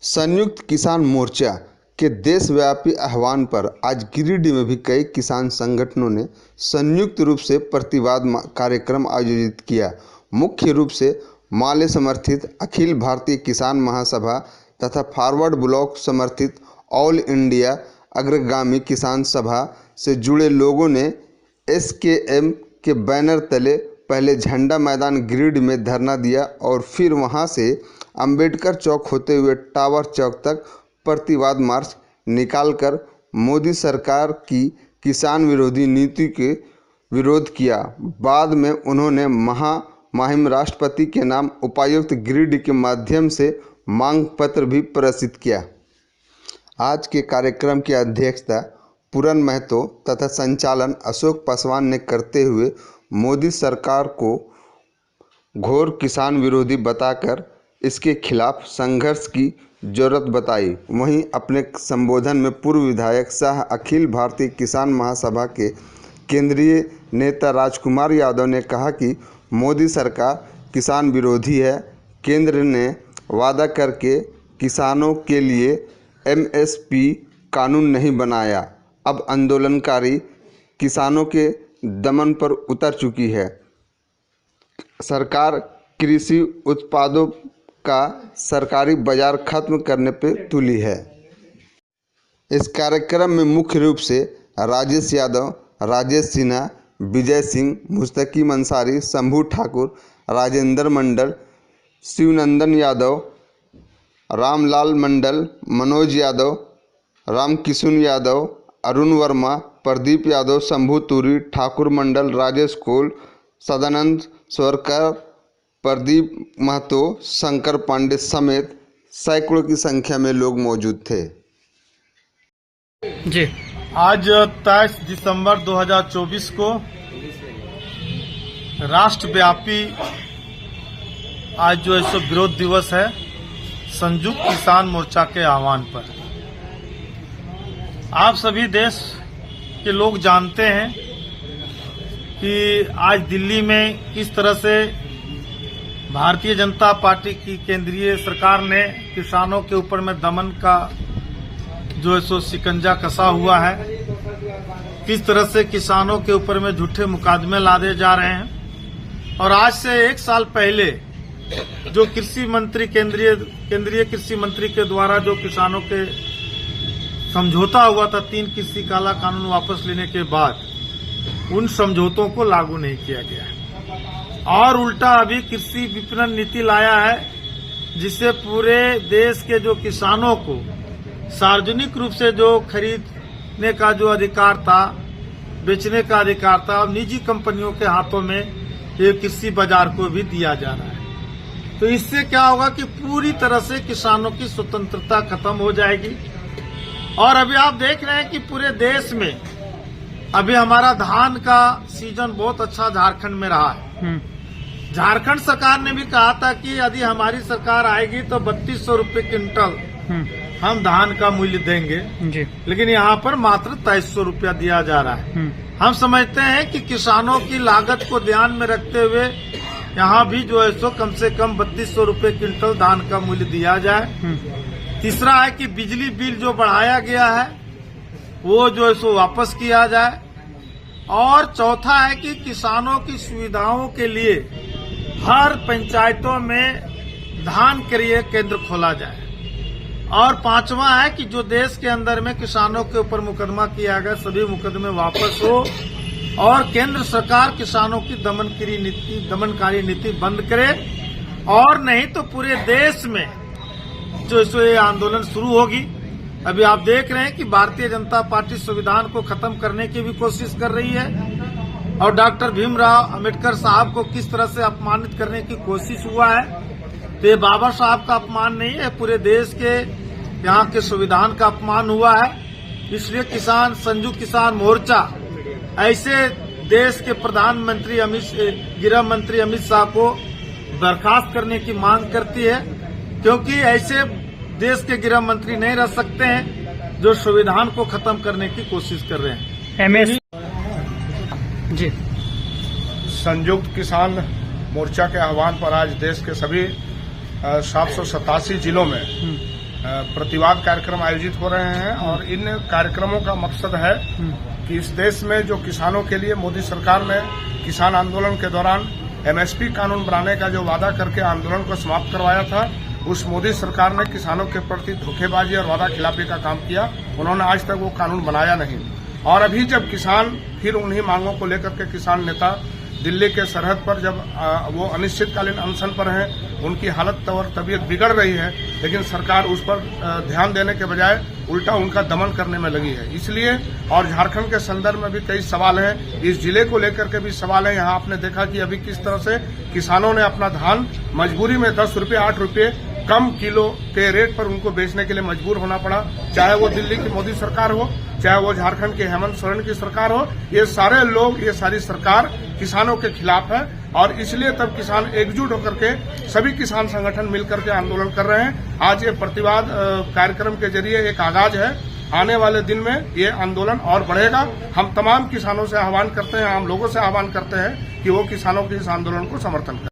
संयुक्त किसान मोर्चा के देशव्यापी आह्वान पर आज गिरिडीह में भी कई किसान संगठनों ने संयुक्त रूप से प्रतिवाद कार्यक्रम आयोजित किया। मुख्य रूप से माले समर्थित अखिल भारतीय किसान महासभा तथा फॉरवर्ड ब्लॉक समर्थित ऑल इंडिया अग्रगामी किसान सभा से जुड़े लोगों ने एसकेएम के बैनर तले पहले झंडा मैदान गिरिडीह में धरना दिया और फिर वहां से अंबेडकर चौक होते हुए टावर चौक तक प्रतिवाद मार्च निकालकर मोदी सरकार की किसान विरोधी नीति के विरोध किया। बाद में उन्होंने महामहिम राष्ट्रपति के नाम उपायुक्त गिरिडीह के माध्यम से मांग पत्र भी प्रेषित किया। आज के कार्यक्रम की अध्यक्षता पूरन महतो तथा संचालन अशोक पासवान ने करते हुए मोदी सरकार को घोर किसान विरोधी बताकर इसके खिलाफ संघर्ष की जरूरत बताई। वहीं अपने संबोधन में पूर्व विधायक सह अखिल भारतीय किसान महासभा के केंद्रीय नेता राजकुमार यादव ने कहा कि मोदी सरकार किसान विरोधी है। केंद्र ने वादा करके किसानों के लिए एमएसपी कानून नहीं बनाया। अब आंदोलनकारी किसानों के दमन पर उतर चुकी है। सरकार कृषि उत्पादों का सरकारी बाजार खत्म करने पर तुली है। इस कार्यक्रम में मुख्य रूप से राजेश यादव, राजेश सिन्हा, विजय सिंह, मुस्तकीम अंसारी, शंभू ठाकुर, राजेंद्र मंडल, शिवनंदन यादव, रामलाल मंडल, मनोज यादव, रामकिशुन यादव, अरुण वर्मा, प्रदीप यादव, शंभू तुरी, ठाकुर मंडल, राजेश कोल, सदानंद स्वर्कर, प्रदीप महतो, शंकर पांडे समेत सैकड़ों की संख्या में लोग मौजूद थे। जी, आज 23 दिसंबर 2024 को राष्ट्रव्यापी आज जो है सो विरोध दिवस है संयुक्त किसान मोर्चा के आह्वान पर। आप सभी देश के लोग जानते हैं कि आज दिल्ली में किस तरह से भारतीय जनता पार्टी की केंद्रीय सरकार ने किसानों के ऊपर में दमन का जो है सो शिकंजा कसा हुआ है। किस तरह से किसानों के ऊपर में झूठे मुकदमे लादे जा रहे हैं। और आज से एक साल पहले जो कृषि मंत्री केंद्रीय कृषि मंत्री के द्वारा जो किसानों के समझौता हुआ था 3 कृषि काला कानून वापस लेने के बाद उन समझौतों को लागू नहीं किया गया है और उल्टा अभी कृषि विपणन नीति लाया है जिससे पूरे देश के जो किसानों को सार्वजनिक रूप से जो खरीदने का जो अधिकार था, बेचने का अधिकार था, अब निजी कंपनियों के हाथों में ये कृषि बाजार को भी दिया जा रहा है। तो इससे क्या होगा कि पूरी तरह से किसानों की स्वतंत्रता खत्म हो जाएगी। और अभी आप देख रहे हैं कि पूरे देश में अभी हमारा धान का सीजन बहुत अच्छा झारखंड में रहा है। झारखंड सरकार ने भी कहा था कि यदि हमारी सरकार आएगी तो 3200 रुपये क्विंटल हम धान का मूल्य देंगे जी। लेकिन यहाँ पर मात्र 2300 रुपया दिया जा रहा है। हम समझते हैं कि किसानों की लागत को ध्यान में रखते हुए यहाँ भी जो है सो कम से कम 3200 रुपये क्विंटल धान का मूल्य दिया जाए। तीसरा है कि बिजली बिल जो बढ़ाया गया है वो जो है सो वापस किया जाए। और चौथा है कि किसानों की सुविधाओं के लिए हर पंचायतों में धान क्रय केंद्र खोला जाए। और पांचवा है कि जो देश के अंदर में किसानों के ऊपर मुकदमा किया गया सभी मुकदमे वापस हो और केंद्र सरकार किसानों की दमनकारी नीति बंद करे। और नहीं तो पूरे देश में जो ये आंदोलन शुरू होगी। अभी आप देख रहे हैं कि भारतीय जनता पार्टी संविधान को खत्म करने की भी कोशिश कर रही है और डॉक्टर भीमराव अंबेडकर साहब को किस तरह से अपमानित करने की कोशिश हुआ है। तो ये बाबा साहब का अपमान नहीं है, पूरे देश के यहाँ के संविधान का अपमान हुआ है। इसलिए संयुक्त किसान मोर्चा ऐसे देश के प्रधानमंत्री गृह मंत्री अमित शाह को बर्खास्त करने की मांग करती है, क्योंकि ऐसे देश के गृह मंत्री नहीं रह सकते हैं जो संविधान को खत्म करने की कोशिश कर रहे हैं। जी, संयुक्त किसान मोर्चा के आह्वान पर आज देश के सभी 787 जिलों में प्रतिवाद कार्यक्रम आयोजित हो रहे हैं और इन कार्यक्रमों का मकसद है कि इस देश में जो किसानों के लिए मोदी सरकार ने किसान आंदोलन के दौरान एमएसपी कानून बनाने का जो वादा करके आंदोलन को समाप्त करवाया था, उस मोदी सरकार ने किसानों के प्रति धोखेबाजी और वादा खिलाफी का काम किया। उन्होंने आज तक वो कानून बनाया नहीं और अभी जब किसान फिर उन्हीं मांगों को लेकर के किसान नेता दिल्ली के सरहद पर जब वो अनिश्चितकालीन अनशन पर हैं, उनकी हालत और तबीयत बिगड़ रही है, लेकिन सरकार उस पर ध्यान देने के बजाय उल्टा उनका दमन करने में लगी है। इसलिए और झारखंड के संदर्भ में भी कई सवाल हैं, इस जिले को लेकर के भी सवाल है। यहाँ आपने देखा कि अभी किस तरह से किसानों ने अपना धान मजबूरी में 10 रुपये 8 रुपये कम किलो के रेट पर उनको बेचने के लिए मजबूर होना पड़ा, चाहे वो दिल्ली की मोदी सरकार हो, चाहे वो झारखंड के हेमंत सोरेन की सरकार हो। ये सारे लोग, ये सारी सरकार किसानों के खिलाफ है और इसलिए तब किसान एकजुट होकर के सभी किसान संगठन मिलकर के आंदोलन कर रहे हैं। आज ये प्रतिवाद कार्यक्रम के जरिए एक आगाज है। आने वाले दिन में ये आंदोलन और बढ़ेगा। हम तमाम किसानों से आह्वान करते हैं, आम लोगों से आह्वान करते हैं कि वो किसानों के इस आंदोलन को समर्थन करें।